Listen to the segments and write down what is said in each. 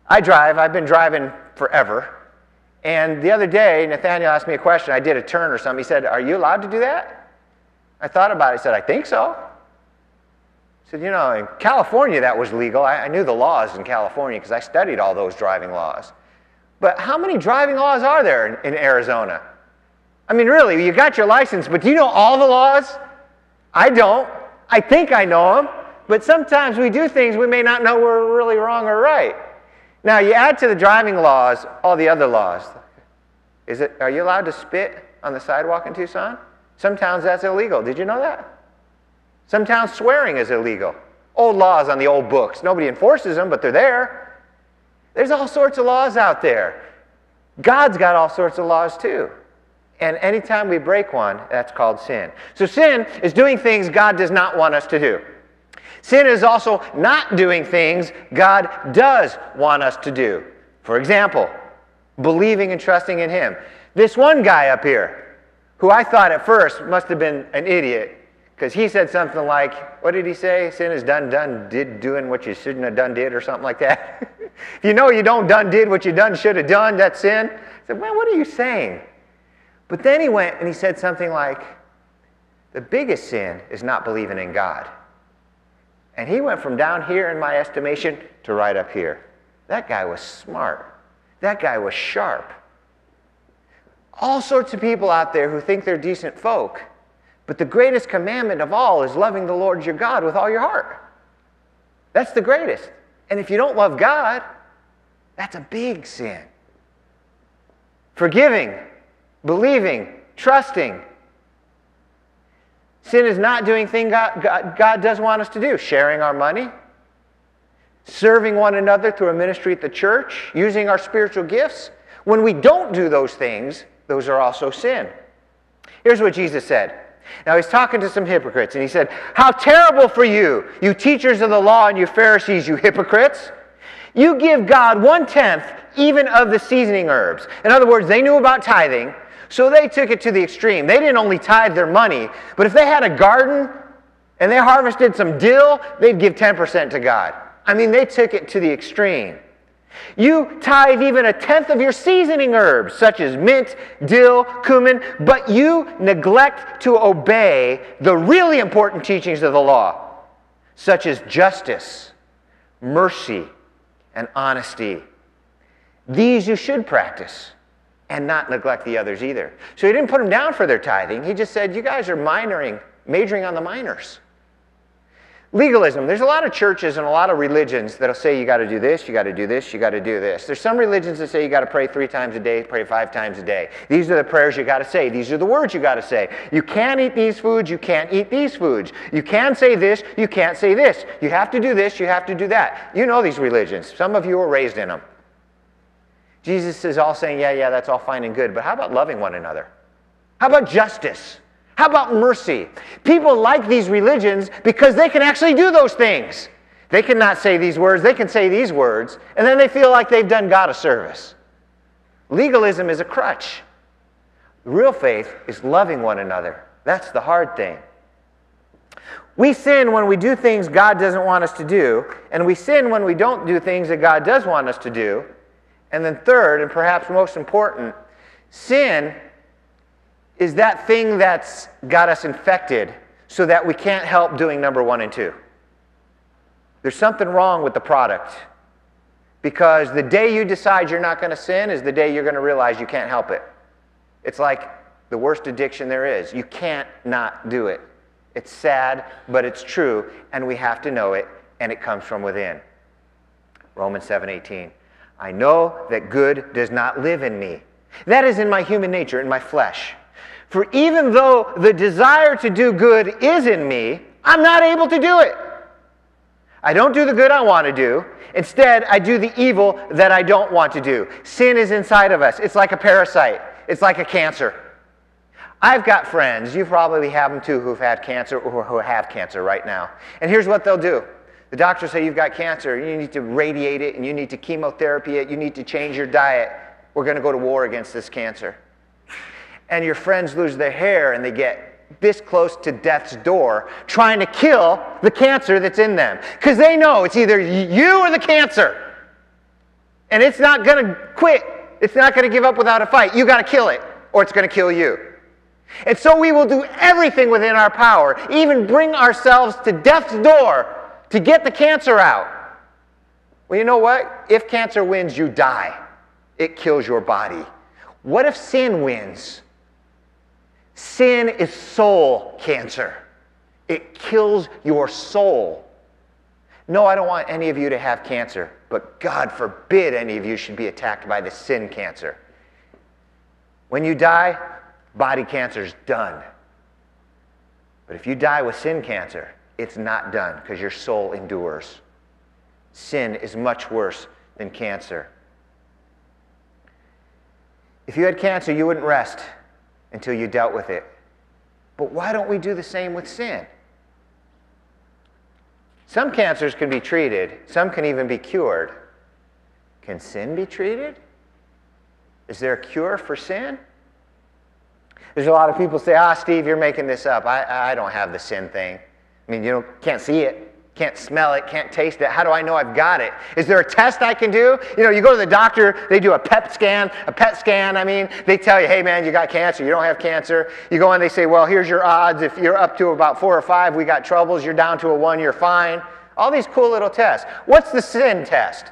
I drive. I've been driving forever. And the other day, Nathaniel asked me a question. I did a turn or something. He said, "Are you allowed to do that?" I thought about it. I said, "I think so." I said, in California that was legal. I knew the laws in California because I studied all those driving laws. But how many driving laws are there in Arizona? I mean, really, you got your license, but do you know all the laws? I don't. I think I know them. But sometimes we do things we may not know we're really wrong or right. Now, you add to the driving laws all the other laws. Are you allowed to spit on the sidewalk in Tucson? Some towns that's illegal. Did you know that? Some towns swearing is illegal. Old laws on the old books. Nobody enforces them, but they're there. There's all sorts of laws out there. God's got all sorts of laws too. And anytime we break one, that's called sin. So sin is doing things God does not want us to do. Sin is also not doing things God does want us to do. For example, believing and trusting in Him. This one guy up here, who I thought at first must have been an idiot, because he said something like, what did he say? Sin is doing what you shouldn't have done, did, or something like that. If you know you did what you should have done, that's sin. I said, man, what are you saying? But then he went and he said something like, the biggest sin is not believing in God. And he went from down here in my estimation to right up here. That guy was smart. That guy was sharp. All sorts of people out there who think they're decent folk. But the greatest commandment of all is loving the Lord your God with all your heart. That's the greatest. And if you don't love God, that's a big sin. Forgiving, believing, trusting. Sin is not doing things God does want us to do. Sharing our money, serving one another through a ministry at the church, using our spiritual gifts. When we don't do those things, those are also sin. Here's what Jesus said. Now he's talking to some hypocrites, and he said, how terrible for you, you teachers of the law and you Pharisees, you hypocrites. You give God 1/10 even of the seasoning herbs. In other words, they knew about tithing, so they took it to the extreme. They didn't only tithe their money, but if they had a garden and they harvested some dill, they'd give 10% to God. I mean, they took it to the extreme. You tithe even 1/10 of your seasoning herbs, such as mint, dill, cumin, but you neglect to obey the really important teachings of the law, such as justice, mercy, and honesty. These you should practice and not neglect the others either. So he didn't put them down for their tithing. He just said, you guys are majoring on the minors. Legalism. There's a lot of churches and a lot of religions that'll say you got to do this, you got to do this, you got to do this. There's some religions that say you got to pray 3 times a day, pray 5 times a day. These are the prayers you got to say. These are the words you got to say. You can't eat these foods, you can't eat these foods. You can say this, you can't say this. You have to do this, you have to do that. You know these religions. Some of you were raised in them. Jesus is all saying, yeah, that's all fine and good, but how about loving one another? How about justice? How about mercy? People like these religions because they can actually do those things. They cannot say these words, they can say these words, and then they feel like they've done God a service. Legalism is a crutch. Real faith is loving one another. That's the hard thing. We sin when we do things God doesn't want us to do, and we sin when we don't do things that God does want us to do. And then third, and perhaps most important, sin is that thing that's got us infected so that we can't help doing number 1 and 2. There's something wrong with the product, because the day you decide you're not going to sin is the day you're going to realize you can't help it. It's like the worst addiction there is. You can't not do it. It's sad, but it's true, and we have to know it, and it comes from within. Romans 7:18. I know that good does not live in me. That is in my human nature, in my flesh. For even though the desire to do good is in me, I'm not able to do it. I don't do the good I want to do. Instead, I do the evil that I don't want to do. Sin is inside of us. It's like a parasite. It's like a cancer. I've got friends, you probably have them too, who've had cancer or who have cancer right now. And here's what they'll do. The doctors say you've got cancer, you need to radiate it, and you need to chemotherapy it, you need to change your diet. We're going to go to war against this cancer. And your friends lose their hair and they get this close to death's door trying to kill the cancer that's in them. Because they know it's either you or the cancer. And it's not going to quit. It's not going to give up without a fight. You got to kill it, or it's going to kill you. And so we will do everything within our power, even bring ourselves to death's door to get the cancer out. Well, you know what? If cancer wins, you die. It kills your body. What if sin wins? Sin is soul cancer. It kills your soul. No, I don't want any of you to have cancer, but God forbid any of you should be attacked by the sin cancer. When you die, body cancer is done. But if you die with sin cancer, it's not done because your soul endures. Sin is much worse than cancer. If you had cancer, you wouldn't rest until you dealt with it. But why don't we do the same with sin? Some cancers can be treated. Some can even be cured. Can sin be treated? Is there a cure for sin? There's a lot of people say, Steve, you're making this up. I don't have the sin thing. I mean, you can't see it, can't smell it, can't taste it. How do I know I've got it? Is there a test I can do? You go to the doctor, they do a PET scan. They tell you, hey, man, you got cancer. You don't have cancer. You go in, they say, well, here's your odds. If you're up to about 4 or 5, we got troubles. You're down to a 1, you're fine. All these cool little tests. What's the sin test?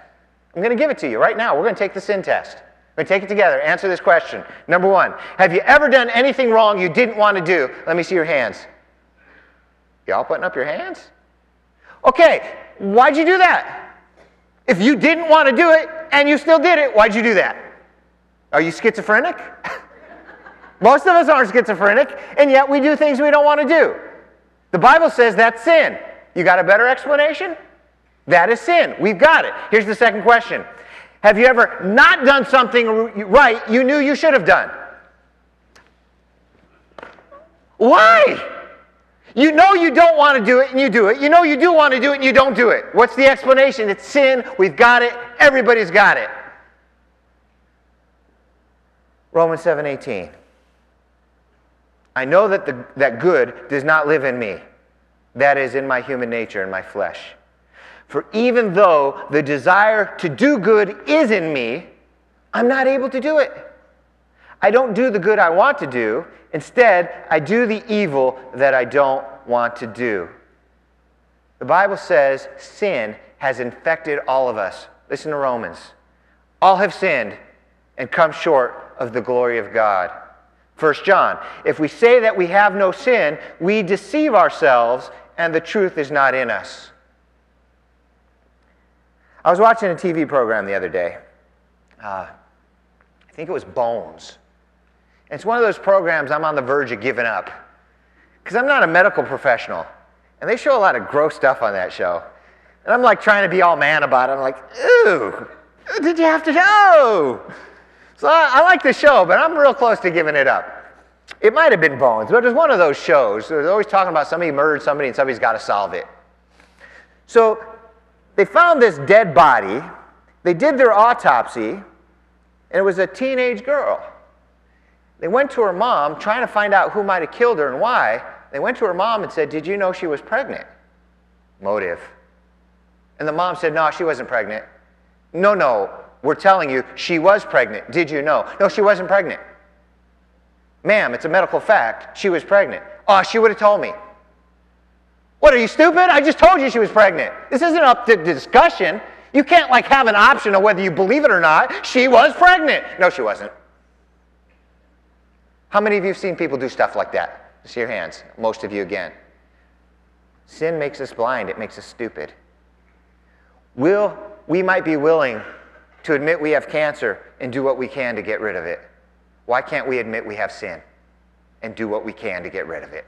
I'm going to give it to you right now. We're going to take the sin test. We're going to take it together. Answer this question. Number 1, have you ever done anything wrong you didn't want to do? Let me see your hands. You all putting up your hands? Okay, why'd you do that? If you didn't want to do it and you still did it, why'd you do that? Are you schizophrenic? Most of us aren't schizophrenic, and yet we do things we don't want to do. The Bible says that's sin. You got a better explanation? That is sin. We've got it. Here's the second question. Have you ever not done something right you knew you should have done? Why? You know you don't want to do it and you do it. You know you do want to do it and you don't do it. What's the explanation? It's sin. We've got it. Everybody's got it. Romans 7:18. I know that good does not live in me. That is, in my human nature, in my flesh. For even though the desire to do good is in me, I'm not able to do it. I don't do the good I want to do. Instead, I do the evil that I don't want to do. The Bible says sin has infected all of us. Listen to Romans. All have sinned and come short of the glory of God. 1 John, if we say that we have no sin, we deceive ourselves and the truth is not in us. I was watching a TV program the other day. I think it was Bones. It's one of those programs I'm on the verge of giving up because I'm not a medical professional. And they show a lot of gross stuff on that show. And I'm like trying to be all man about it. I'm like, ew, did you have to know? So I like the show, but I'm real close to giving it up. It might have been Bones, but it was one of those shows. They're always talking about somebody murdered somebody and somebody's got to solve it. So they found this dead body. They did their autopsy, and it was a teenage girl. They went to her mom, trying to find out who might have killed her and why. They went to her mom and said, did you know she was pregnant? Motive. And the mom said, no, she wasn't pregnant. No, we're telling you, she was pregnant. Did you know? No, she wasn't pregnant. Ma'am, it's a medical fact. She was pregnant. Oh, she would have told me. What, are you stupid? I just told you she was pregnant. This isn't up to discussion. You can't have an option of whether you believe it or not. She was pregnant. No, she wasn't. How many of you have seen people do stuff like that? See your hands. Most of you again. Sin makes us blind. It makes us stupid. We might be willing to admit we have cancer and do what we can to get rid of it. Why can't we admit we have sin and do what we can to get rid of it?